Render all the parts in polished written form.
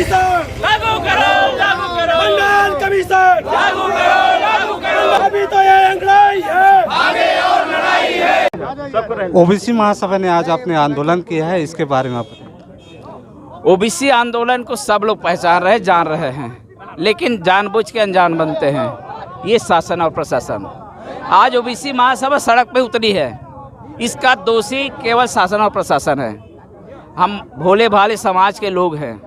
Commission लागू करो, लागू करो, मंडल कमीशन लागू करो, लागू करो। अभी तो ये लड़ाई है, आगे और लड़ाई है। ओबीसी महासभा ने आज अपने आंदोलन किया है, इसके बारे में आप ओबीसी आंदोलन को सब लोग पहचान रहे, जान रहे हैं, लेकिन जानबूझ के अनजान बनते हैं ये शासन और प्रशासन। आज ओबीसी महासभा सड़क पे उतरी है, इसका दोषी केवल शासन और प्रशासन है। हम भोले भाले समाज के लोग हैं,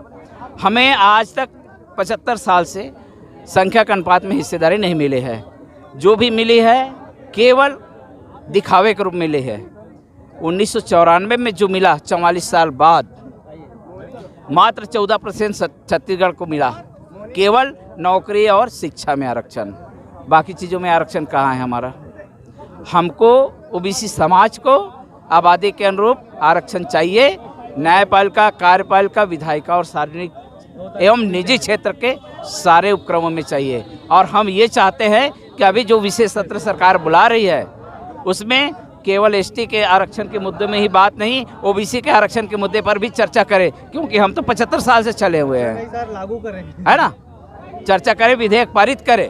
हमें आज तक 75 साल से संख्या के अनुपात में हिस्सेदारी नहीं मिली है। जो भी मिली है केवल दिखावे के रूप में मिली है। 1994 में जो मिला 44 साल बाद मात्र 14% छत्तीसगढ़ को मिला, केवल नौकरी और शिक्षा में आरक्षण, बाकी चीज़ों में आरक्षण कहाँ है हमारा। हमको ओबीसी समाज को आबादी के अनुरूप आरक्षण चाहिए। न्यायपालिका, कार्यपालिका, विधायिका और सार्वजनिक एवं निजी क्षेत्र के सारे उपक्रमों में चाहिए। और हम ये चाहते हैं कि अभी जो विशेष सत्र सरकार बुला रही है उसमें केवल एसटी के आरक्षण के मुद्दे में ही बात नहीं, ओबीसी के आरक्षण के मुद्दे पर भी चर्चा करें, क्योंकि हम तो 75 साल से चले हुए हैं, लागू करें, है ना। चर्चा करें, विधेयक पारित करें।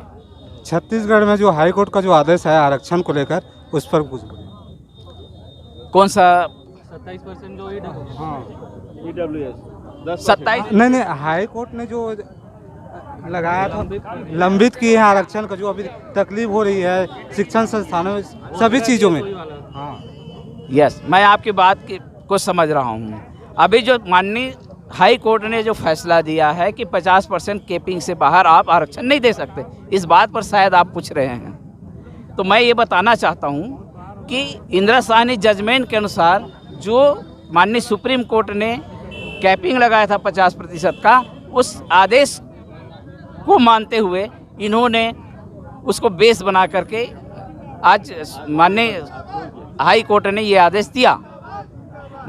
छत्तीसगढ़ में जो हाईकोर्ट का जो आदेश है आरक्षण को लेकर, उस पर कुछ कौन सा 27% जो EWS 27? नहीं, हाई कोर्ट ने जो लगाया था, लंबित किए हैं आरक्षण का, जो अभी तकलीफ हो रही है शिक्षण संस्थानों में, सभी चीज़ों में। हाँ, यस, मैं आपकी बात को समझ रहा हूँ। अभी जो माननीय हाई कोर्ट ने जो फैसला दिया है कि 50% केपिंग से बाहर आप आरक्षण नहीं दे सकते, इस बात पर शायद आप पूछ रहे हैं। तो मैं ये बताना चाहता हूँ कि इंदिरा साहनी जजमेंट के अनुसार जो माननीय सुप्रीम कोर्ट ने कैपिंग लगाया था 50% का, उस आदेश को मानते हुए इन्होंने उसको बेस बना करके आज माननीय हाई कोर्ट ने ये आदेश दिया।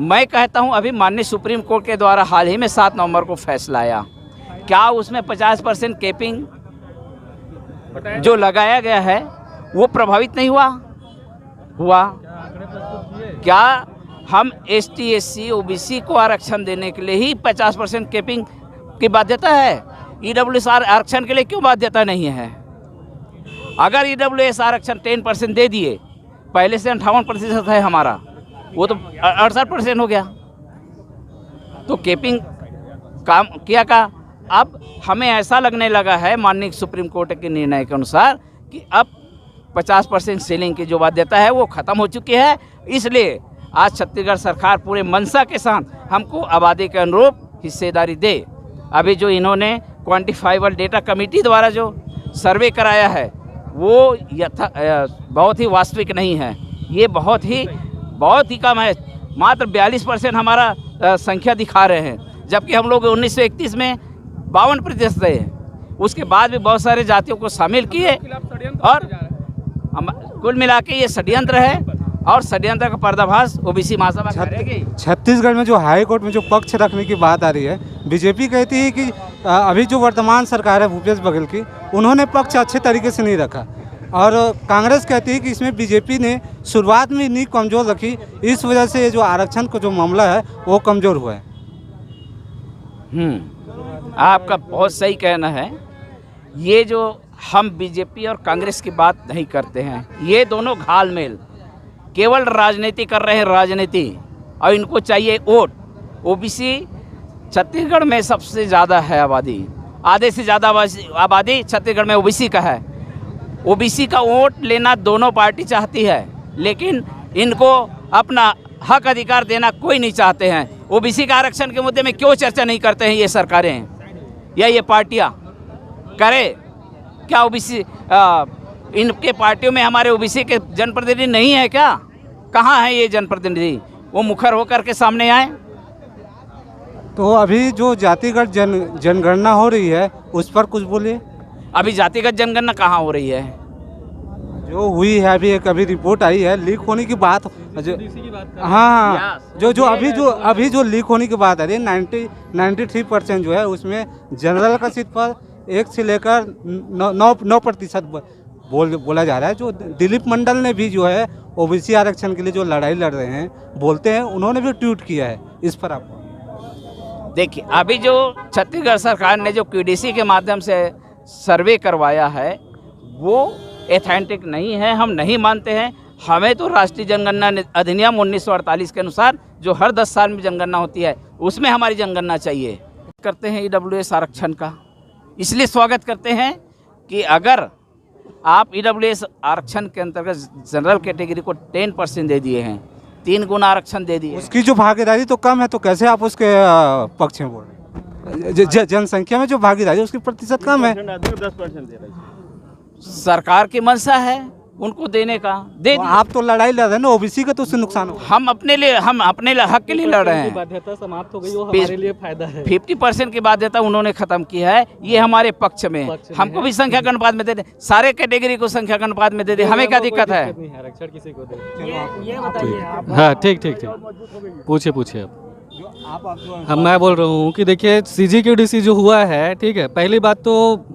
मैं कहता हूं अभी माननीय सुप्रीम कोर्ट के द्वारा हाल ही में 7 नवंबर को फैसला आया, क्या उसमें 50% कैपिंग जो लगाया गया है वो प्रभावित नहीं हुआ? क्या हम एसटी, एससी, ओबीसी को आरक्षण देने के लिए ही 50% कैपिंग की बाध्यता है? ईडब्ल्यूएस आरक्षण के लिए क्यों बाध्यता नहीं है? अगर ईडब्ल्यूएस आरक्षण 10% दे दिए, पहले से 58% है हमारा, वो तो 68% हो गया, तो कैपिंग काम किया का। अब हमें ऐसा लगने लगा है माननीय सुप्रीम कोर्ट के निर्णय के अनुसार कि अब 50% सीलिंग की जो बाध्यता है वो ख़त्म हो चुकी है। इसलिए आज छत्तीसगढ़ सरकार पूरे मंशा के साथ हमको आबादी के अनुरूप हिस्सेदारी दे। अभी जो इन्होंने क्वान्टिफाइबल डेटा कमेटी द्वारा जो सर्वे कराया है वो बहुत ही वास्तविक नहीं है, ये बहुत ही कम है। मात्र 42% हमारा संख्या दिखा रहे हैं, जबकि हम लोग 1931 में 52% रहे हैं। उसके बाद भी बहुत सारे जातियों को शामिल किए और कुल मिला के ये षड्यंत्र है और षड्यंत्र का पर्दाफाश ओबीसी महासभा करेगी। छत्तीसगढ़ में जो हाई कोर्ट में जो पक्ष रखने की बात आ रही है, बीजेपी कहती है कि अभी जो वर्तमान सरकार है भूपेश बघेल की, उन्होंने पक्ष अच्छे तरीके से नहीं रखा, और कांग्रेस कहती है कि इसमें बीजेपी ने शुरुआत में नींव कमज़ोर रखी, इस वजह से जो आरक्षण का जो मामला है वो कमज़ोर हुआ है। आपका बहुत सही कहना है। ये जो हम बीजेपी और कांग्रेस की बात नहीं करते हैं, ये दोनों घालमेल केवल राजनीति कर रहे हैं, राजनीति, और इनको चाहिए वोट। ओबीसी छत्तीसगढ़ में सबसे ज़्यादा है आबादी, आधे से ज़्यादा आबादी छत्तीसगढ़ में ओबीसी का है। ओबीसी का वोट लेना दोनों पार्टी चाहती है, लेकिन इनको अपना हक अधिकार देना कोई नहीं चाहते हैं। ओबीसी का आरक्षण के मुद्दे में क्यों चर्चा नहीं करते हैं ये सरकारें या ये पार्टियां? करे क्या ओबीसी इनके पार्टियों में हमारे ओबीसी के जनप्रतिनिधि नहीं है क्या? कहाँ है ये जनप्रतिनिधि? वो मुखर होकर के सामने आए। तो अभी जो जातिगत जनगणना हो रही है उस पर कुछ बोलिए। अभी जातिगत जनगणना कहाँ हो रही है? जो हुई है अभी रिपोर्ट आई है, लीक होने की बात, हाँ, अभी जो लीक होने की बात आ रही है, 93% जो है उसमें जनरल का सीट पर 1 से लेकर 9% बोला जा रहा है। जो दिलीप मंडल ने भी जो है ओबीसी आरक्षण के लिए जो लड़ाई लड़ रहे हैं, बोलते हैं, उन्होंने भी ट्वीट किया है। इस पर आपको देखिए, अभी जो छत्तीसगढ़ सरकार ने जो क्यूडीसी के माध्यम से सर्वे करवाया है वो एथेंटिक नहीं है, हम नहीं मानते हैं। हमें तो राष्ट्रीय जनगणना अधिनियम 1948 के अनुसार जो हर 10 साल में जनगणना होती है उसमें हमारी जनगणना चाहिए। करते हैं ईडब्ल्यूएस आरक्षण का, इसलिए स्वागत करते हैं कि अगर आप ईडब्ल्यूएस आरक्षण के अंतर्गत जनरल कैटेगरी को 10% दे दिए हैं, 3 गुना आरक्षण दे दिए, उसकी जो भागीदारी तो कम है, तो कैसे आप उसके पक्ष में बोल रहे हैं? जनसंख्या में जो भागीदारी उसकी प्रतिशत कम है। 10% सरकार की मंशा है उनको देने का, दे तो आप तो लड़ाई लड़ रहे हैं ना, ओबीसी का तो उससे नुकसान हो। हम अपने हक के लिए लड़ रहे हैं। बाध्यता समाप्त हो गई, वो हमारे लिए फायदा है। 50% की बाध्यता उन्होंने खत्म की है, ये हमारे पक्ष में। हमको भी संख्या के अनुपात में दे दे, सारे कैटेगरी को संख्या के अनुपात में दे दे, हमें क्या दिक्कत है? आरक्षण किसी को दे। ये बताइए आप। हाँ, ठीक, पूछिए आप। हम मैं बोल रहा हूँ कि देखिए CGQDC जो हुआ है, ठीक है, पहली बात तो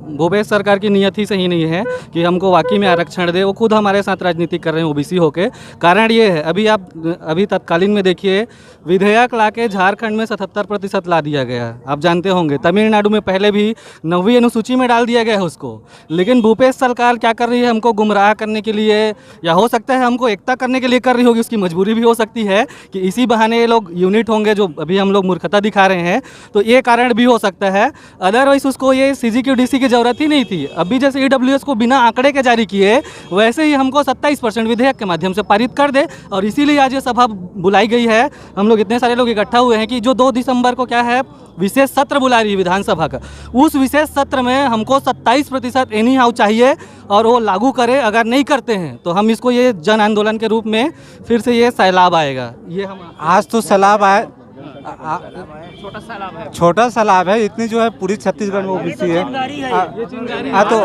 भूपेश सरकार की नियत ही सही नहीं है कि हमको वाकई में आरक्षण दे। वो खुद हमारे साथ राजनीति कर रहे हैं ओबीसी होके। कारण ये है, अभी तत्कालीन में देखिए विधेयक लाके झारखंड में 77% ला दिया गया। आप जानते होंगे तमिलनाडु में पहले भी 9वीं अनुसूची में डाल दिया गया है उसको। लेकिन भूपेश सरकार क्या कर रही है, हमको गुमराह करने के लिए, या हो सकता है हमको एकता करने के लिए कर रही होगी, उसकी मजबूरी भी हो सकती है कि इसी बहाने ये लोग यूनिट होंगे जो अभी हम लोग मूर्खता दिखा रहे हैं, तो ये कारण भी हो सकता है। अदरवाइज उसको ये CGQDC की जरूरत ही नहीं थी। अभी जैसे EWS को बिना आंकड़े के जारी किए, वैसे ही हमको 27% विधेयक के माध्यम से पारित कर दे। और इसीलिए आज ये सभा बुलाई गई है। हम लोग इतने सारे लोग इकट्ठा हुए हैं कि जो 2 दिसंबर को क्या है विशेष सत्र बुला रही है विधानसभा का, उस विशेष सत्र में हमको 27% एनी हाउ चाहिए और वो लागू करे। अगर नहीं करते हैं तो हम इसको ये जन आंदोलन के रूप में फिर से ये सैलाब आएगा। ये हम आज तो सैलाब आए, छोटा सैलाब है, इतनी जो है पूरी छत्तीसगढ़ में ओबीसी है। तो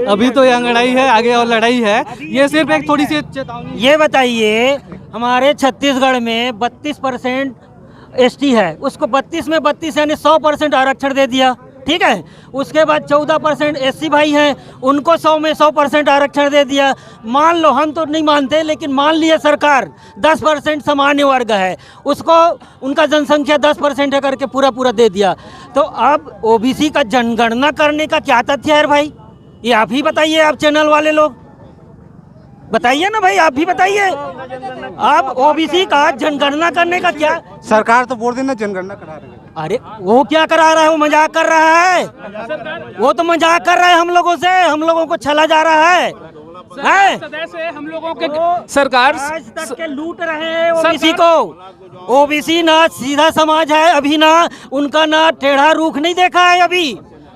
अभी तो ये अंगड़ाई है, आगे और लड़ाई है। ये सिर्फ एक थोड़ी सी चेतावनी। ये बताइए, हमारे छत्तीसगढ़ में 32% ST है, उसको 32 में 32 यानी 100% आरक्षण दे दिया, ठीक है। उसके बाद 14% SC भाई हैं, उनको 100 में 100% आरक्षण दे दिया। मान लो, हम तो नहीं मानते, लेकिन मान लिया सरकार 10% सामान्य वर्ग है, उसको उनका जनसंख्या 10% है करके पूरा दे दिया। तो अब ओबीसी का जनगणना करने का क्या तथ्य है भाई? ये आप ही बताइए, आप चैनल वाले लोग बताइए ना भाई, आप भी बताइए। आप ओबीसी का जनगणना करने का क्या? सरकार तो बोल रही ना जनगणना करा रही है। अरे वो क्या करा रहा है? वो मजाक कर रहा है, वो तो मजाक कर रहा है हम लोगों से, हम लोगों को छला जा रहा है। सदैव हम लोगों के सरकार आज तक के लूट रहे हैं ओबीसी को। ओबीसी ना सीधा समाज है अभी, ना उनका ना टेढ़ा रुख नहीं देखा है अभी।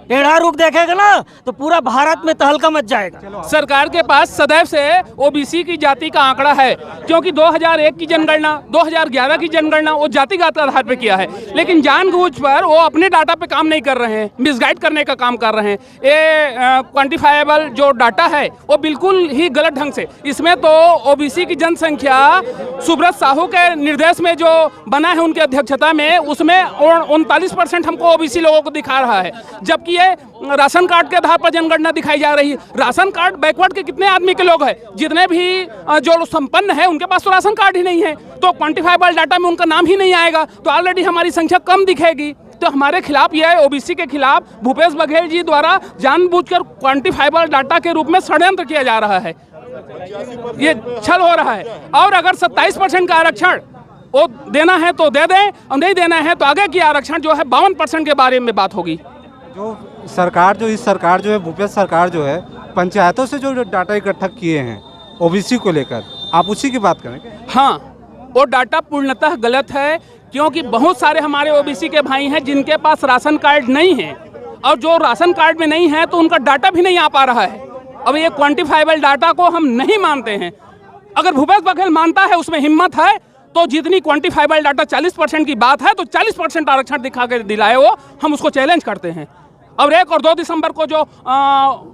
टेढ़ा रुख देखेगा ना तो पूरा भारत में तहलका मच जाएगा। सरकार के पास सदैव से ओबीसी की जाति का आंकड़ा है, क्योंकि 2001 की जनगणना, 2011 की जनगणना वो जातिगत आधार पे किया है। लेकिन जानबूझ पर वो अपने डाटा पे काम नहीं कर रहे हैं, मिसगाइड करने का काम कर रहे हैं। ये क्वांटिफाइबल जो डाटा है वो बिल्कुल ही गलत ढंग से, इसमें तो ओबीसी की जनसंख्या सुब्रत साहू के निर्देश में जो बना है उनकी अध्यक्षता में, उसमें 39% हमको ओबीसी लोगों को दिखा रहा है। जबकि ये राशन कार्ड के आधार पर जनगणना दिखाई जा रही है। राशन कार्ड बैकवर्ड के कितने आदमी के लोग हैं? जितने भी जो संपन्न है उनके पास तो राशन कार्ड ही नहीं है, तो क्वांटिफाइबल डाटा में उनका नाम ही नहीं आएगा, तो ऑलरेडी हमारी संख्या कम दिखेगी। तो हमारे खिलाफ यह है, ओबीसी के खिलाफ भूपेश बघेल जी द्वारा जानबूझकर क्वांटिफाइबल डाटा के रूप में षड्यंत्र किया जा रहा है, ये छल हो रहा है। और अगर 27% का आरक्षण वो देना है तो दे दें, और नहीं देना है तो आगे की आरक्षण जो है 52% के बारे में बात होगी। जो सरकार जो इस सरकार जो है भूपेश सरकार जो है पंचायतों से जो डाटा इकट्ठा किए हैं ओबीसी को लेकर, आप उसी की बात करें? हाँ, वो डाटा पूर्णतः गलत है, क्योंकि बहुत सारे हमारे ओबीसी के भाई हैं जिनके पास राशन कार्ड नहीं है, और जो राशन कार्ड में नहीं है तो उनका डाटा भी नहीं आ पा रहा है। अब ये क्वांटिफाइबल डाटा को हम नहीं मानते हैं। अगर भूपेश बघेल मानता है, उसमें हिम्मत है, तो जितनी क्वांटिफाइबल डाटा 40% की बात है, तो 40% आरक्षण दिखा कर दिलाए वो, हम उसको चैलेंज करते हैं। और 1 और 2 दिसंबर को जो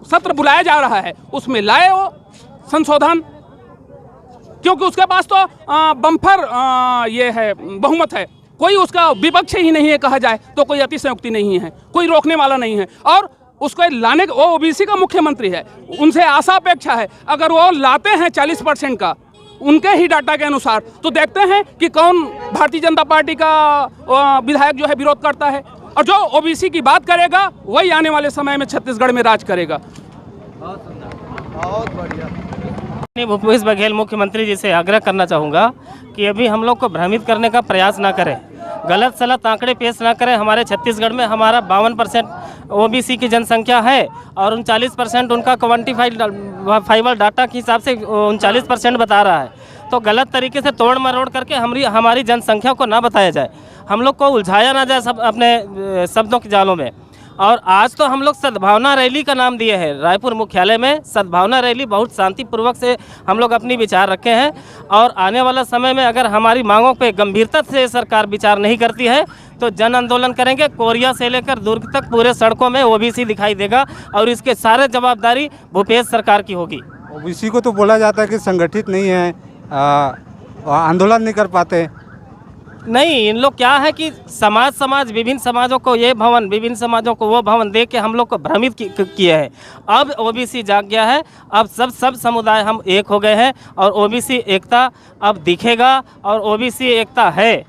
सत्र बुलाया जा रहा है उसमें लाए वो संशोधन, क्योंकि उसके पास तो बम्पर ये है, बहुमत है, कोई उसका विपक्ष ही नहीं है कहा जाए तो कोई अतिशयोक्ति नहीं है, कोई रोकने वाला नहीं है। और उसको लाने, वो ओबीसी का मुख्यमंत्री है, उनसे आशा अपेक्षा है, अगर वो लाते हैं 40% का, उनके ही डाटा के अनुसार। तो देखते हैं कि कौन भारतीय जनता पार्टी का विधायक जो है विरोध करता है, और जो ओबीसी की बात करेगा वही आने वाले समय में छत्तीसगढ़ में राज करेगा। भूपेश बघेल मुख्यमंत्री जी से आग्रह करना चाहूँगा कि अभी हम लोग को भ्रमित करने का प्रयास ना करें, गलत सलत आंकड़े पेश ना करें। हमारे छत्तीसगढ़ में हमारा 52% ओबीसी की जनसंख्या है और 39% उनका क्वान्टिफाइबल डाटा के हिसाब से 39% बता रहा है। तो गलत तरीके से तोड़ मरोड़ करके हमारी जनसंख्या को ना बताया जाए, हम लोग को उलझाया ना जाए सब अपने शब्दों के जालों में। और आज तो हम लोग सद्भावना रैली का नाम दिए हैं। रायपुर मुख्यालय में सद्भावना रैली बहुत शांतिपूर्वक से हम लोग अपनी विचार रखे हैं, और आने वाला समय में अगर हमारी मांगों पे गंभीरता से सरकार विचार नहीं करती है तो जन आंदोलन करेंगे। कोरिया से लेकर दुर्ग तक पूरे सड़कों में ओबीसी दिखाई देगा, और इसके सारे जवाबदारी भूपेश सरकार की होगी। ओबीसी को तो बोला जाता है कि संगठित नहीं है, आंदोलन नहीं कर पाते। नहीं, इन लोग क्या है कि समाज विभिन्न समाजों को ये भवन, विभिन्न समाजों को वो भवन दे के हम लोग को भ्रमित किए हैं। अब ओबीसी जाग गया है, अब सब समुदाय हम एक हो गए हैं, और ओबीसी एकता अब दिखेगा, और ओबीसी एकता है।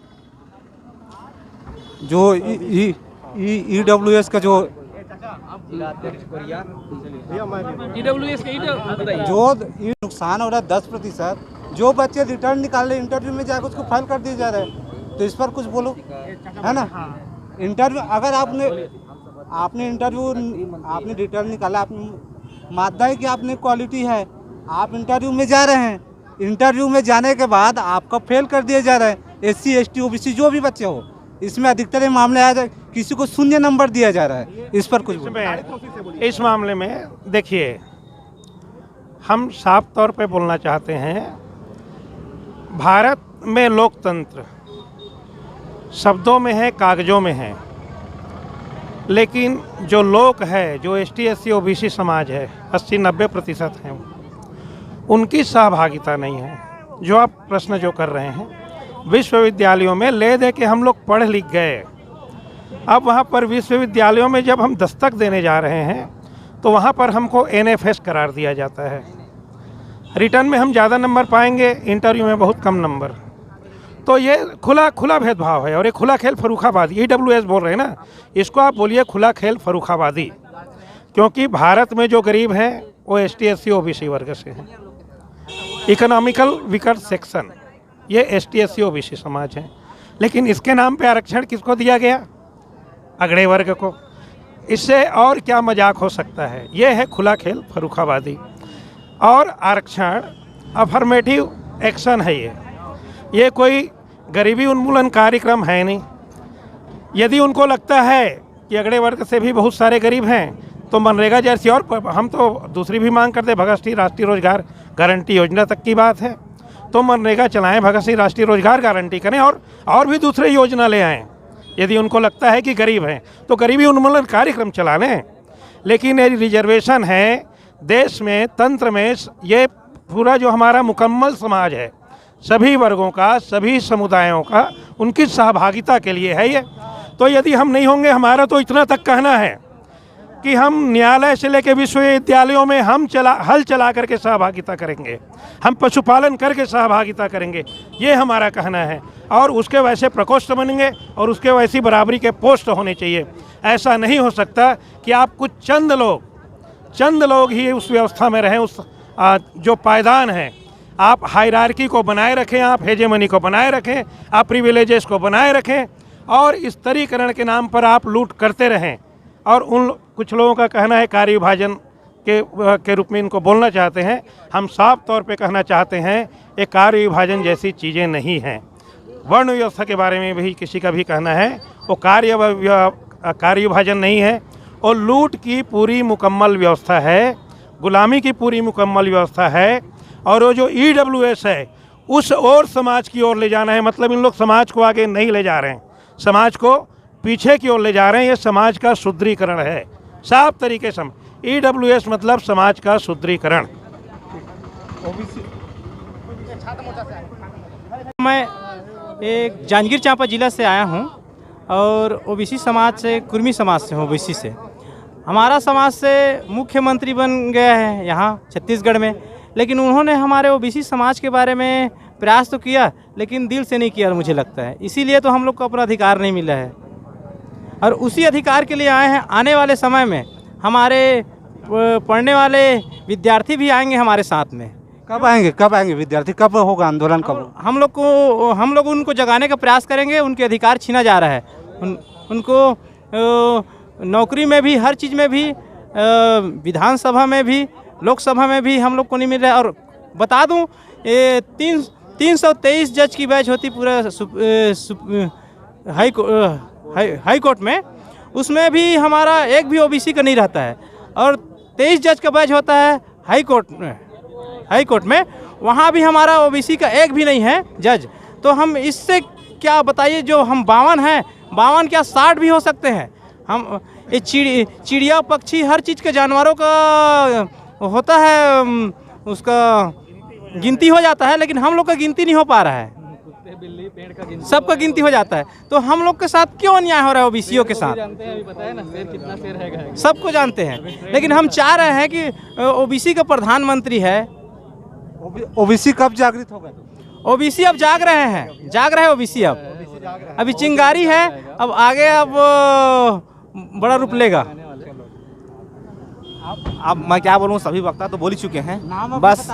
जो ईडब्ल्यूएस का जो नुकसान हो रहा है 10%, जो बच्चे रिटर्न निकाल रहे इंटरव्यू में जाकर उसको फाइल कर दिया जा रहा है। तो इस पर कुछ बोलो, है ना। इंटरव्यू अगर आपने रिटर्न निकाला, आपने मानता है कि आपने क्वालिटी है, आप इंटरव्यू में जा रहे हैं, इंटरव्यू में जाने के बाद आपका फेल कर दिया जा रहा है। SC ST OBC जो भी बच्चे हो, इसमें अधिकतर ये मामले आ जाए, किसी को 0 नंबर दिया जा रहा है। इस पर कुछ इस मामले में देखिए, हम साफ तौर पे बोलना चाहते हैं, भारत में लोकतंत्र शब्दों में है, कागजों में है, लेकिन जो लोग है, जो ST SC OBC समाज है, 80-90% हैं, उनकी सहभागिता नहीं है। जो आप प्रश्न जो कर रहे हैं, विश्वविद्यालयों में ले दे के हम लोग पढ़ लिख गए, अब वहाँ पर विश्वविद्यालयों में जब हम दस्तक देने जा रहे हैं तो वहाँ पर हमको NFS करार दिया जाता है। रिटर्न में हम ज़्यादा नंबर पाएंगे, इंटरव्यू में बहुत कम नंबर। तो ये खुला भेदभाव है, और ये खुला खेल फर्रुखाबादी, EWS बोल रहे हैं ना, इसको आप बोलिए खुला खेल फर्रुखाबादी। क्योंकि भारत में जो गरीब हैं वो ST SC OBC वर्ग से हैं, इकोनॉमिकल वीकर सेक्शन, ये ST SC OBC समाज है। लेकिन इसके नाम पे आरक्षण किसको दिया गया? अगड़े वर्ग को। इससे और क्या मजाक हो सकता है? ये है खुला खेल फर्रुखाबादी। और आरक्षण अफर्मेटिव एक्शन है, ये कोई गरीबी उन्मूलन कार्यक्रम है नहीं। यदि उनको लगता है कि अगड़े वर्ग से भी बहुत सारे गरीब हैं तो मनरेगा जैसी, और हम तो दूसरी भी मांग करते, भगत सिंह राष्ट्रीय रोजगार गारंटी योजना तक की बात है, तो मनरेगा चलाएं, भगत सिंह राष्ट्रीय रोजगार गारंटी करें, और भी दूसरे योजना ले आएँ। यदि उनको लगता है कि गरीब हैं तो गरीबी उन्मूलन कार्यक्रम चला लें। लेकिन ये रिजर्वेशन है देश में, तंत्र में, ये पूरा जो हमारा मुकम्मल समाज है, सभी वर्गों का, सभी समुदायों का, उनकी सहभागिता के लिए है ये। तो यदि हम नहीं होंगे, हमारा तो इतना तक कहना है कि हम न्यायालय से लेकर विश्वविद्यालयों में हम हल चला करके सहभागिता करेंगे, हम पशुपालन करके सहभागिता करेंगे, ये हमारा कहना है। और उसके वैसे प्रकोष्ठ बनेंगे और उसके वैसी बराबरी के पोस्ट होने चाहिए। ऐसा नहीं हो सकता कि आप कुछ चंद लोग ही उस व्यवस्था में रहें, उस जो पायदान है। आप हायरार्की को बनाए रखें, आप हेजेमनी को बनाए रखें, आप प्रिविलेजेस को बनाए रखें, और इस तरीकरण के नाम पर आप लूट करते रहें। और कुछ लोगों का कहना है कार्य विभाजन के रूप में इनको बोलना चाहते हैं। हम साफ तौर पे कहना चाहते हैं, ये कार्य विभाजन जैसी चीज़ें नहीं हैं। वर्ण व्यवस्था के बारे में भी किसी का भी कहना है, वो कार्य विभाजन नहीं है, और लूट की पूरी मुकम्मल व्यवस्था है, गुलामी की पूरी मुकम्मल व्यवस्था है। और वो जो EWS है, उस और समाज की ओर ले जाना है। मतलब इन लोग समाज को आगे नहीं ले जा रहे हैं, समाज को पीछे की ओर ले जा रहे हैं। ये समाज का सुदृढ़ीकरण है, साफ तरीके से। EWS मतलब समाज का सुदृढ़ीकरण। मैं एक जांजगीर चांपा जिला से आया हूं, और OBC समाज से, कुर्मी समाज से हूँ। OBC से हमारा समाज से मुख्यमंत्री बन गया है यहाँ छत्तीसगढ़ में, लेकिन उन्होंने हमारे ओबीसी समाज के बारे में प्रयास तो किया, लेकिन दिल से नहीं किया मुझे लगता है। इसीलिए तो हम लोग को अपना अधिकार नहीं मिला है, और उसी अधिकार के लिए आए हैं। आने वाले समय में हमारे पढ़ने वाले विद्यार्थी भी आएंगे हमारे साथ में। कब आएंगे विद्यार्थी? कब होगा आंदोलन? कब? हम लोग उनको जगाने का प्रयास करेंगे। उनके अधिकार छीना जा रहा है, उनको नौकरी में भी, हर चीज़ में भी, विधानसभा में भी, लोकसभा में भी हम लोग को नहीं मिल रहा है। और बता दूं, 323 जज की बैच होती पूरा हाई कोर्ट में, उसमें भी हमारा एक भी ओबीसी का नहीं रहता है। और 23 जज का बैच होता है हाई कोर्ट में, वहाँ भी हमारा ओबीसी का एक भी नहीं है जज। तो हम इससे क्या बताइए, जो हम 52 हैं, 52 क्या 60 भी हो सकते हैं। हम ये चिड़िया पक्षी हर चीज़ के जानवरों का होता है, उसका गिनती हो जाता है, लेकिन हम लोग का गिनती नहीं हो पा रहा है। सबका गिनती हो जाता है, तो हम लोग के साथ क्यों अन्याय हो रहा है ओबीसीओ के साथ? सबको जानते हैं, लेकिन हम चाह रहे हैं कि ओबीसी का प्रधानमंत्री है। ओबीसी कब जागृत होगा? ओबीसी अब जाग रहे हैं ओबीसी अब अभी चिंगारी है, अब आगे अब बड़ा रूप लेगा। अब मैं क्या बोलूँ, सभी वक्ता तो बोल ही चुके हैं। बस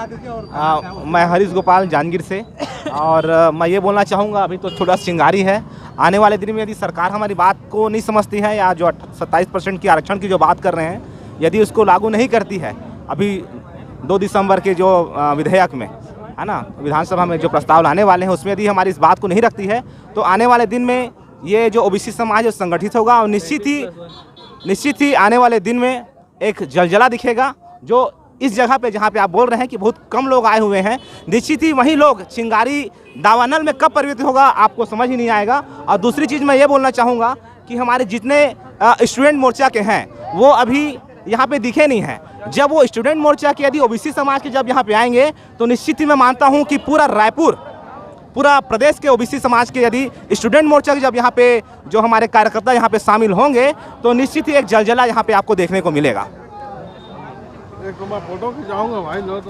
मैं हरीश गोपाल जांजगीर से, और मैं ये बोलना चाहूँगा, अभी तो थोड़ा चिंगारी है। आने वाले दिन में यदि सरकार हमारी बात को नहीं समझती है, या जो 27% की आरक्षण की जो बात कर रहे हैं, यदि उसको लागू नहीं करती है, अभी 2 दिसंबर के जो विधेयक में है ना, विधानसभा में जो प्रस्ताव लाने वाले हैं, उसमें यदि हमारी इस बात को नहीं रखती है, तो आने वाले दिन में ये जो ओबीसी समाज है संगठित होगा, और निश्चित ही आने वाले दिन में एक जलजला दिखेगा। जो इस जगह पे जहाँ पे आप बोल रहे हैं कि बहुत कम लोग आए हुए हैं, निश्चित ही वही लोग चिंगारी दावानल में कब परिवर्तित होगा आपको समझ ही नहीं आएगा। और दूसरी चीज़ मैं ये बोलना चाहूँगा कि हमारे जितने स्टूडेंट मोर्चा के हैं, वो अभी यहाँ पे दिखे नहीं हैं। जब वो स्टूडेंट मोर्चा के यदि ओबीसी समाज के जब यहाँ पे आएंगे, तो निश्चित ही मैं मानता हूँ कि पूरा रायपुर, पूरा प्रदेश के ओबीसी समाज के यदि स्टूडेंट मोर्चा के जब यहाँ पे जो हमारे कार्यकर्ता यहाँ पे शामिल होंगे, तो निश्चित ही एक जलजला यहाँ पे आपको देखने को मिलेगा। फोटो खिंचाऊंगा भाई, लो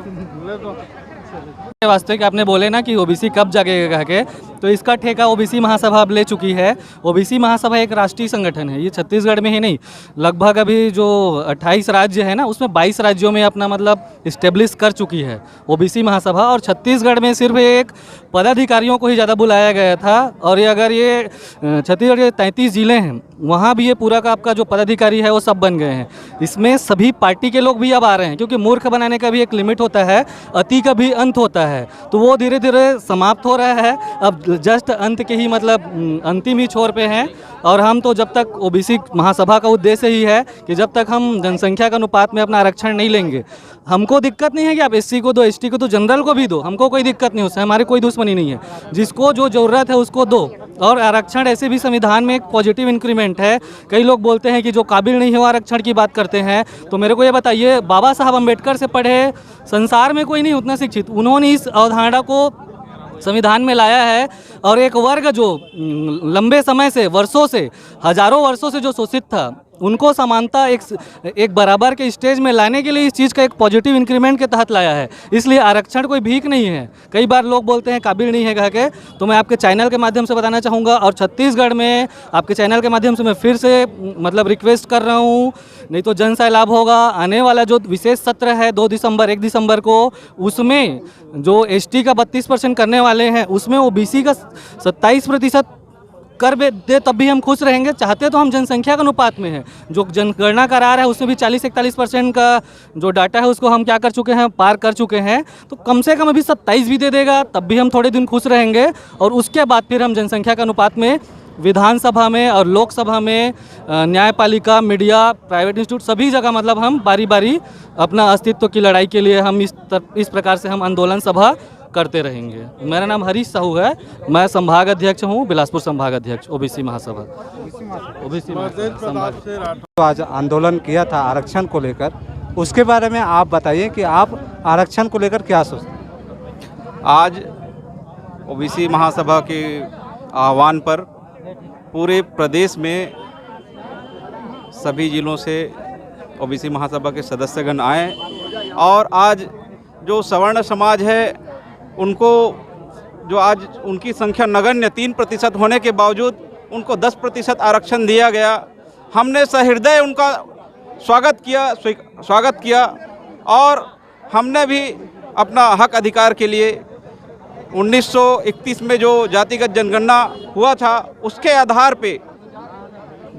तो वास्तविक आपने बोले ना कि ओबीसी कब जागेगा कह के, तो इसका ठेका ओबीसी महासभा अब ले चुकी है। ओबीसी महासभा एक राष्ट्रीय संगठन है, ये छत्तीसगढ़ में ही नहीं, लगभग अभी जो 28 राज्य है ना, उसमें 22 राज्यों में अपना मतलब इस्टेब्लिश कर चुकी है ओबीसी महासभा। और छत्तीसगढ़ में सिर्फ एक पदाधिकारियों को ही ज़्यादा बुलाया गया था, और ये अगर ये छत्तीसगढ़ के 33 जिले हैं, वहाँ भी ये पूरा का आपका जो पदाधिकारी है वो सब बन गए हैं। इसमें सभी पार्टी के लोग भी अब आ रहे हैं, क्योंकि मूर्ख बनाने का भी एक लिमिट होता है, अति का भी अंत होता है, तो वो धीरे धीरे समाप्त हो रहा है। अब जस्ट अंत के ही मतलब अंतिम ही छोर पे हैं। और हम तो जब तक ओबीसी महासभा का उद्देश्य ही है कि जब तक हम जनसंख्या के अनुपात में अपना आरक्षण नहीं लेंगे, हमको दिक्कत नहीं है कि आप एससी को दो, एसटी को दो, जनरल को भी दो, हमको कोई दिक्कत नहीं, उससे हमारी कोई दुश्मनी नहीं है। जिसको जो ज़रूरत है उसको दो। और आरक्षण ऐसे भी संविधान में एक पॉजिटिव इंक्रीमेंट है। कई लोग बोलते हैं कि जो काबिल नहीं है वो आरक्षण की बात करते हैं, तो मेरे को ये बताइए, बाबा साहब अम्बेडकर से पढ़े संसार में कोई नहीं उतना शिक्षित, उन्होंने इस अवधारणा को संविधान में लाया है। और एक वर्ग जो लंबे समय से, वर्षों से, हजारों वर्षों से जो शोषित था, उनको समानता एक बराबर के स्टेज में लाने के लिए इस चीज़ का एक पॉजिटिव इंक्रीमेंट के तहत लाया है। इसलिए आरक्षण कोई भीख नहीं है। कई बार लोग बोलते हैं काबिल नहीं है कह के, तो मैं आपके चैनल के माध्यम से बताना चाहूँगा, और छत्तीसगढ़ में आपके चैनल के माध्यम से मैं फिर से मतलब रिक्वेस्ट कर रहा हूँ, नहीं तो जन सैलाब होगा। आने वाला जो विशेष सत्र है 2 दिसंबर 1 दिसंबर को, उसमें जो एसटी का 32% करने वाले हैं, उसमें ओबीसी का 27% कर दे तब भी हम खुश रहेंगे। चाहते तो हम जनसंख्या के अनुपात में है, जो जनगणना करा रहा है उसमें भी 40-41% का जो डाटा है उसको हम क्या कर चुके हैं, पार कर चुके हैं। तो कम से कम अभी 27 भी दे देगा तब भी हम थोड़े दिन खुश रहेंगे। और उसके बाद फिर हम जनसंख्या के अनुपात में विधानसभा में और लोकसभा में, न्यायपालिका, मीडिया, प्राइवेट इंस्टीट्यूट, सभी जगह मतलब हम बारी बारी अपना अस्तित्व की लड़ाई के लिए हम इस प्रकार से हम आंदोलन सभा करते रहेंगे। मेरा नाम हरीश साहू है, मैं संभाग अध्यक्ष हूँ, बिलासपुर संभाग अध्यक्ष ओबीसी महासभा। तो आज आंदोलन किया था आरक्षण को लेकर, उसके बारे में आप बताइए कि आप आरक्षण को लेकर क्या सोचते हैं? आज ओबीसी महासभा के आह्वान पर पूरे प्रदेश में सभी जिलों से ओबीसी महासभा के सदस्यगण आए, और आज जो सवर्ण समाज है उनको, जो आज उनकी संख्या नगण्य 3% होने के बावजूद उनको 10% आरक्षण दिया गया। हमने सहृदय उनका स्वागत किया और हमने भी अपना हक अधिकार के लिए 1931 में जो जातिगत जनगणना हुआ था उसके आधार पे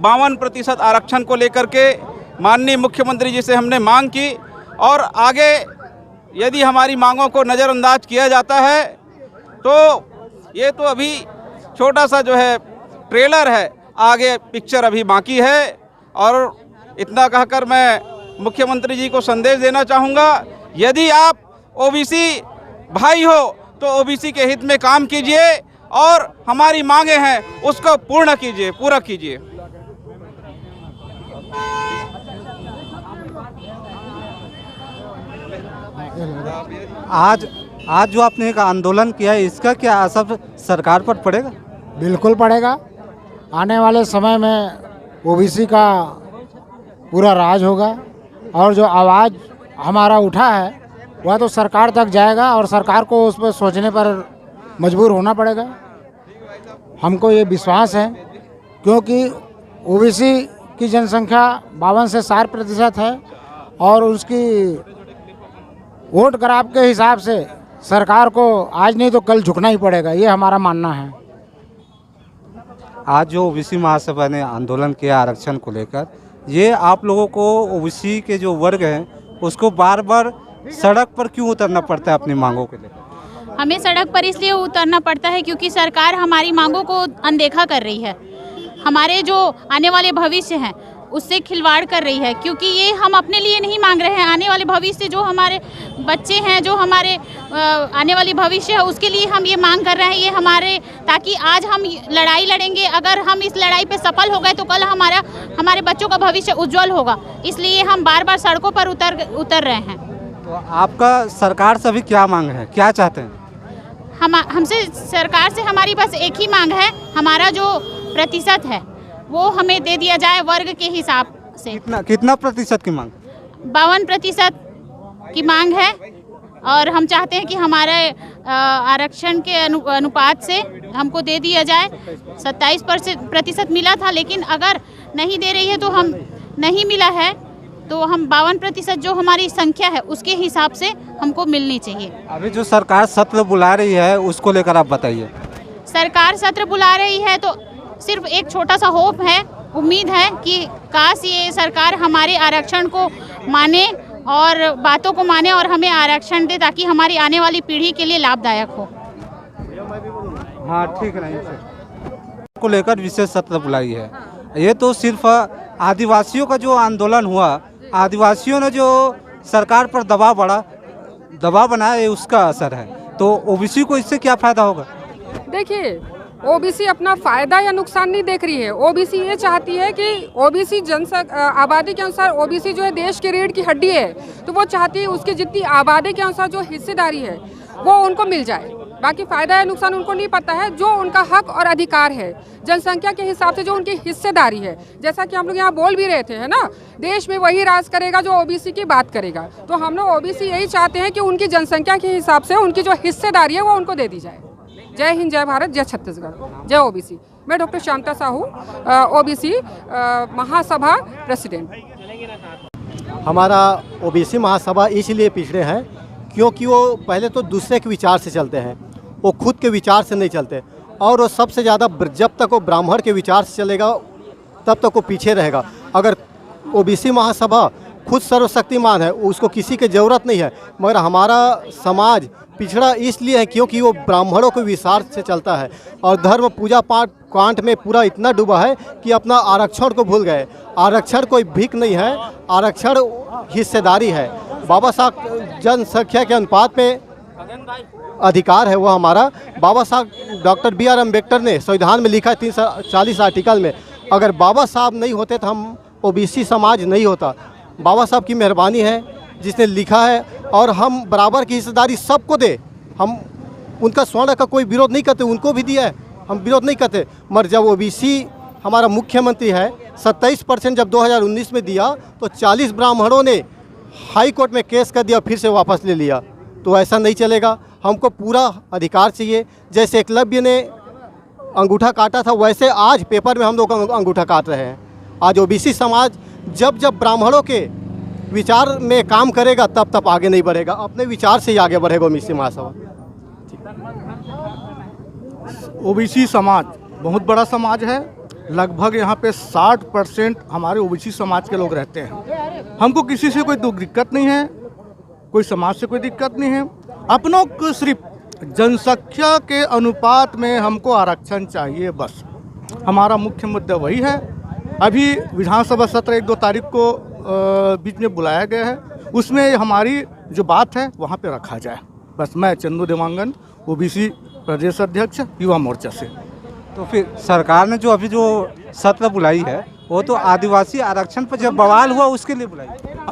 52% आरक्षण को लेकर के माननीय मुख्यमंत्री जी से हमने मांग की और आगे यदि हमारी मांगों को नज़रअंदाज किया जाता है तो ये तो अभी छोटा सा जो है ट्रेलर है, आगे पिक्चर अभी बाकी है। और इतना कहकर मैं मुख्यमंत्री जी को संदेश देना चाहूँगा, यदि आप ओबीसी भाई हो तो ओबीसी के हित में काम कीजिए और हमारी मांगे हैं उसको पूरा कीजिए। आज जो आपने एक आंदोलन किया है, इसका क्या असर सरकार पर पड़ेगा? बिल्कुल पड़ेगा। आने वाले समय में ओबीसी का पूरा राज होगा और जो आवाज़ हमारा उठा है वह तो सरकार तक जाएगा और सरकार को उस पर सोचने पर मजबूर होना पड़ेगा। हमको ये विश्वास है क्योंकि ओबीसी की जनसंख्या 52 से 60% है और उसकी वोट ग्राफ के हिसाब से सरकार को आज नहीं तो कल झुकना ही पड़ेगा, ये हमारा मानना है। आज जो ओबीसी महासभा ने आंदोलन किया आरक्षण को लेकर, ये आप लोगों को ओबीसी के जो वर्ग हैं उसको बार बार सड़क पर क्यों उतरना पड़ता है अपनी मांगों के लिए? हमें सड़क पर इसलिए उतरना पड़ता है क्योंकि सरकार हमारी मांगों को अनदेखा कर रही है, हमारे जो आने वाले भविष्य हैं उससे खिलवाड़ कर रही है। क्योंकि ये हम अपने लिए नहीं मांग रहे हैं, आने वाले भविष्य जो हमारे बच्चे हैं, जो हमारे आने वाली भविष्य है उसके लिए हम ये मांग कर रहे हैं। ये हमारे, ताकि आज हम लड़ाई लड़ेंगे, अगर हम इस लड़ाई पे सफल हो गए तो कल हमारे बच्चों का भविष्य उज्जवल होगा, इसलिए हम बार बार सड़कों पर उतर रहे हैं। तो आपका सरकार से अभी क्या मांग है, क्या चाहते हैं? हमसे सरकार से हमारी बस एक ही मांग है, हमारा जो प्रतिशत है वो हमें दे दिया जाए वर्ग के हिसाब से। कितना प्रतिशत की मांग? 52% की मांग है और हम चाहते हैं कि हमारे आरक्षण के अनुपात से हमको दे दिया जाए। 27% मिला था, लेकिन अगर नहीं दे रही है तो हम नहीं मिला है तो हम 52% जो हमारी संख्या है उसके हिसाब से हमको मिलनी चाहिए। अभी जो सरकार सत्र बुला रही है उसको लेकर आप बताइए। सरकार सत्र बुला रही है तो सिर्फ एक छोटा सा होप है, उम्मीद है कि काश ये सरकार हमारे आरक्षण को माने और बातों को माने और हमें आरक्षण दे ताकि हमारी आने वाली पीढ़ी के लिए लाभदायक हो। हाँ ठीक है, को लेकर विशेष सत्र बुलाई है। ये तो सिर्फ आदिवासियों का जो आंदोलन हुआ, आदिवासियों ने जो सरकार पर दबाव बनाया, उसका असर है। तो ओबीसी को इससे क्या फायदा होगा? देखिए, ओबीसी अपना फायदा या नुकसान नहीं देख रही है। ओबीसी ये चाहती है कि ओबीसी आबादी के अनुसार ओबीसी जो है देश की रीढ़ की हड्डी है, तो वो चाहती है उसकी जितनी आबादी के अनुसार जो हिस्सेदारी है वो उनको मिल जाए। बाकी फायदा या नुकसान उनको नहीं पता है, जो उनका हक और अधिकार है जनसंख्या के हिसाब से जो उनकी हिस्सेदारी है। जैसा कि हम लोग यहाँ बोल भी रहे थे, है ना, देश में वही राज करेगा जो ओबीसी की बात करेगा। तो हम लोग ओबीसी यही चाहते हैं कि उनकी जनसंख्या के हिसाब से उनकी जो हिस्सेदारी है वो उनको दे दी जाए। जय हिंद, जय भारत, जय छत्तीसगढ़, जय ओबीसी। मैं डॉक्टर शांता साहू, ओबीसी महासभा प्रेसिडेंट। हमारा ओबीसी महासभा इसलिए पिछड़े हैं क्योंकि वो पहले तो दूसरे के विचार से चलते हैं, वो खुद के विचार से नहीं चलते, और वो सबसे ज़्यादा जब तक वो ब्राह्मण के विचार से चलेगा तब तक वो पीछे रहेगा। अगर ओबीसी महासभा खुद सर्वशक्तिमान है, उसको किसी की ज़रूरत नहीं है, मगर हमारा समाज पिछड़ा इसलिए है क्योंकि वो ब्राह्मणों के विचार से चलता है और धर्म पूजा पाठ कांट में पूरा इतना डूबा है कि अपना आरक्षण को भूल गए। आरक्षण कोई भीख नहीं है, आरक्षण हिस्सेदारी है। बाबा साहब जनसंख्या के अनुपात में अधिकार है वो हमारा। बाबा साहब डॉक्टर बी आर अम्बेडकर ने संविधान में लिखा 340 आर्टिकल में, अगर बाबा साहब नहीं होते तो हम ओबीसी समाज नहीं होता। बाबा साहब की मेहरबानी है जिसने लिखा है, और हम बराबर की हिस्सेदारी सबको दे। हम उनका स्वर्ण का कोई विरोध नहीं करते, उनको भी दिया है, हम विरोध नहीं करते। मगर जब ओबीसी हमारा मुख्यमंत्री है 27% जब 2019 में दिया तो 40 ब्राह्मणों ने हाई कोर्ट में केस कर दिया, फिर से वापस ले लिया। तो ऐसा नहीं चलेगा। हमको पूरा अधिकार चाहिए। जैसे एकलव्य ने अंगूठा काटा था, वैसे आज पेपर में हम लोग अंगूठा काट रहे हैं। आज ओबीसी समाज जब ब्राह्मणों के विचार में काम करेगा तब आगे नहीं बढ़ेगा। अपने विचार से ही आगे बढ़ेगा ओबीसी महासभा। ओबीसी समाज बहुत बड़ा समाज है। लगभग यहाँ पे 60% हमारे ओबीसी समाज के लोग रहते हैं। हमको किसी से कोई दिक्कत नहीं है, कोई समाज से कोई दिक्कत नहीं है। अपनों को सिर्फ जनसंख्या के अनुपात में हमको आरक्षण चाहिए, बस हमारा मुख्य मुद्दा वही है। अभी विधानसभा सत्र 1-2 तारीख को बीच में बुलाया गया है, उसमें हमारी जो बात है वहाँ पे रखा जाए। बस मैं चंदू देवांगन, ओबीसी प्रदेश अध्यक्ष, युवा मोर्चा से। तो फिर सरकार ने जो अभी जो सत्र बुलाई है वो तो आदिवासी आरक्षण पर जब बवाल हुआ उसके लिए बुलाई?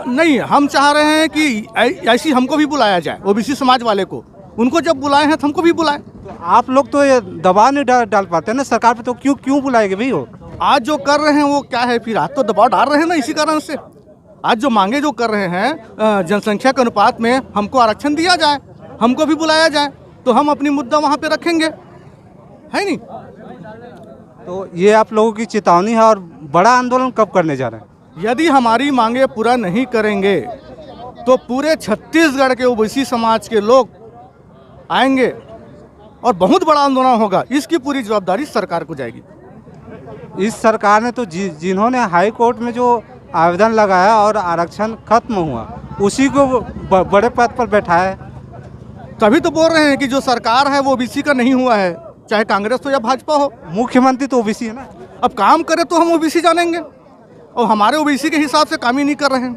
नहीं, हम चाह रहे हैं कि ऐसी हमको भी बुलाया जाए, ओबीसी समाज वाले को। उनको जब बुलाए हैं तो हमको भी बुलाएं। तो आप लोग तो ये दबाव नहीं डाल पाते ना सरकार पे, तो क्यों बुलाएंगे भाई? वो आज जो कर रहे हैं वो क्या है, फिर आज तो दबाव डाल रहे हैं ना, इसी कारण से आज जो मांगे जो कर रहे हैं जनसंख्या के अनुपात में हमको आरक्षण दिया जाए, हमको भी बुलाया जाए, तो हम अपनी मुद्दा वहाँ पे रखेंगे, है नहीं? तो ये आप लोगों की चेतावनी है। और बड़ा आंदोलन कब करने जा रहे हैं? यदि हमारी मांगे पूरा नहीं करेंगे तो पूरे छत्तीसगढ़ के ओबीसी समाज के लोग आएंगे और बहुत बड़ा आंदोलन होगा। इसकी पूरी जवाबदारी सरकार को जाएगी। इस सरकार ने तो जिन्होंने हाई कोर्ट में जो आवेदन लगाया और आरक्षण खत्म हुआ उसी को बड़े पद पर बैठाया है। तभी तो बोल रहे हैं कि जो सरकार है वो ओबीसी का नहीं हुआ है, चाहे कांग्रेस हो या भाजपा हो। मुख्यमंत्री तो ओबीसी है ना। अब काम करे तो हम ओबीसी जानेंगे, और हमारे ओबीसी के हिसाब से काम ही नहीं कर रहे हैं।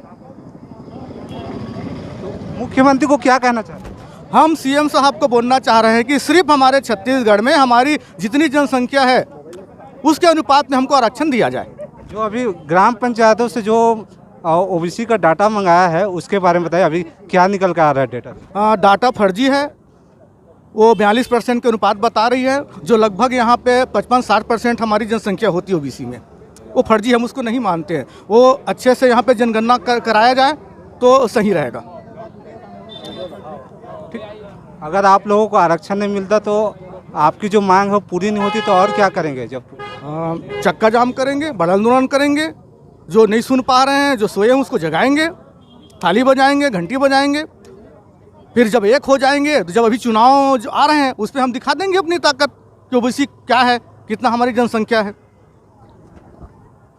तो मुख्यमंत्री को क्या कहना चाहते हैं? हम सीएम साहब को बोलना चाह रहे हैं कि सिर्फ हमारे छत्तीसगढ़ में हमारी जितनी जनसंख्या है उसके अनुपात में हमको आरक्षण दिया जाए। जो अभी ग्राम पंचायतों से जो ओबीसी का डाटा मंगाया है उसके बारे में बताइए, अभी क्या निकल कर आ रहा है डेटा? डाटा फर्जी है। वो 42% के अनुपात बता रही है, जो लगभग यहाँ पे 55-60% हमारी जनसंख्या होती है ओबीसी में। वो फर्जी, हम उसको नहीं मानते हैं। वो अच्छे से यहाँ पे जनगणना कराया जाए तो सही रहेगा। अगर आप लोगों को आरक्षण नहीं मिलता तो आपकी जो मांग है पूरी नहीं होती तो और क्या करेंगे? जब चक्का जाम करेंगे, बड़ा आंदोलन करेंगे। जो नहीं सुन पा रहे हैं, जो सोए हैं उसको जगाएंगे, थाली बजाएंगे, घंटी बजाएंगे। फिर जब एक हो जाएंगे तो जब अभी चुनाव जो आ रहे हैं उस पर हम दिखा देंगे अपनी ताकत कि ओबीसी क्या है, कितना हमारी जनसंख्या है।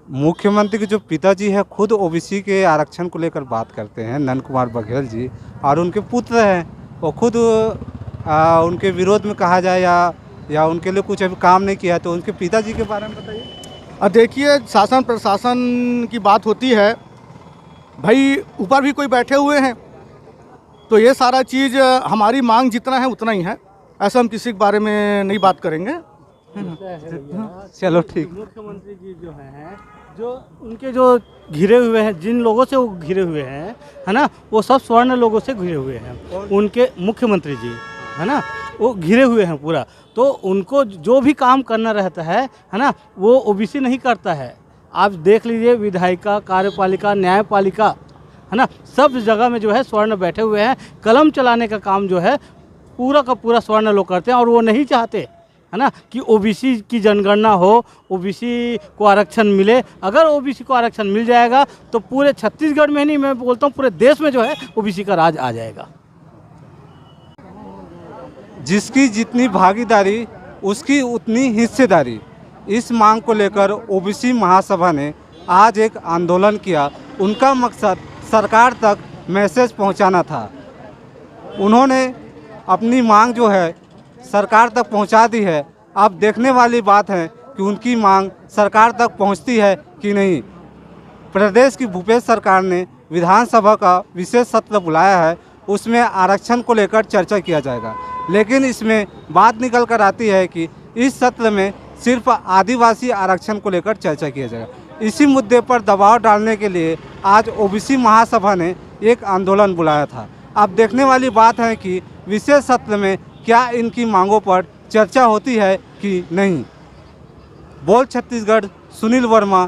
मुख्यमंत्री के जो पिताजी है खुद ओबीसी के आरक्षण को लेकर बात करते हैं, नंद कुमार बघेल जी, और उनके पुत्र हैं वो खुद उनके विरोध में कहा जाए या उनके लिए कुछ अभी काम नहीं किया, तो उनके पिताजी के बारे में बताइए। देखिए, शासन प्रशासन की बात होती है भाई, ऊपर भी कोई बैठे हुए हैं, तो ये सारा चीज़ हमारी मांग जितना है उतना ही है। ऐसा हम किसी के बारे में नहीं बात करेंगे। चलो ठीक। मुख्यमंत्री जी जो हैं, जो उनके जो घिरे हुए हैं, जिन लोगों से वो घिरे हुए हैं, है ना, वो सब स्वर्ण लोगों से घिरे हुए हैं। उनके मुख्यमंत्री जी, है ना, वो घिरे हुए हैं पूरा। तो उनको जो भी काम करना रहता है ना, वो ओबीसी नहीं करता है। आप देख लीजिए, विधायिका, कार्यपालिका, न्यायपालिका, है ना, सब जगह में जो है स्वर्ण बैठे हुए हैं। कलम चलाने का काम जो है पूरा का पूरा स्वर्ण लोग करते हैं, और वो नहीं चाहते, है ना, कि ओबीसी की जनगणना हो, ओबीसी को आरक्षण मिले। अगर ओबीसी को आरक्षण मिल जाएगा तो पूरे छत्तीसगढ़ में नहीं, मैं बोलता हूँ पूरे देश में जो है ओबीसी का राज आ जाएगा। जिसकी जितनी भागीदारी उसकी उतनी हिस्सेदारी, इस मांग को लेकर ओबीसी महासभा ने आज एक आंदोलन किया। उनका मकसद सरकार तक मैसेज पहुंचाना था। उन्होंने अपनी मांग जो है सरकार तक पहुंचा दी है। अब देखने वाली बात है कि उनकी मांग सरकार तक पहुंचती है कि नहीं। प्रदेश की भूपेश सरकार ने विधानसभा का विशेष सत्र बुलाया है, उसमें आरक्षण को लेकर चर्चा किया जाएगा। लेकिन इसमें बात निकल कर आती है कि इस सत्र में सिर्फ आदिवासी आरक्षण को लेकर चर्चा किया जाएगा। इसी मुद्दे पर दबाव डालने के लिए आज ओबीसी महासभा ने एक आंदोलन बुलाया था। अब देखने वाली बात है कि विशेष सत्र में क्या इनकी मांगों पर चर्चा होती है कि नहीं। बोल छत्तीसगढ़, सुनील वर्मा,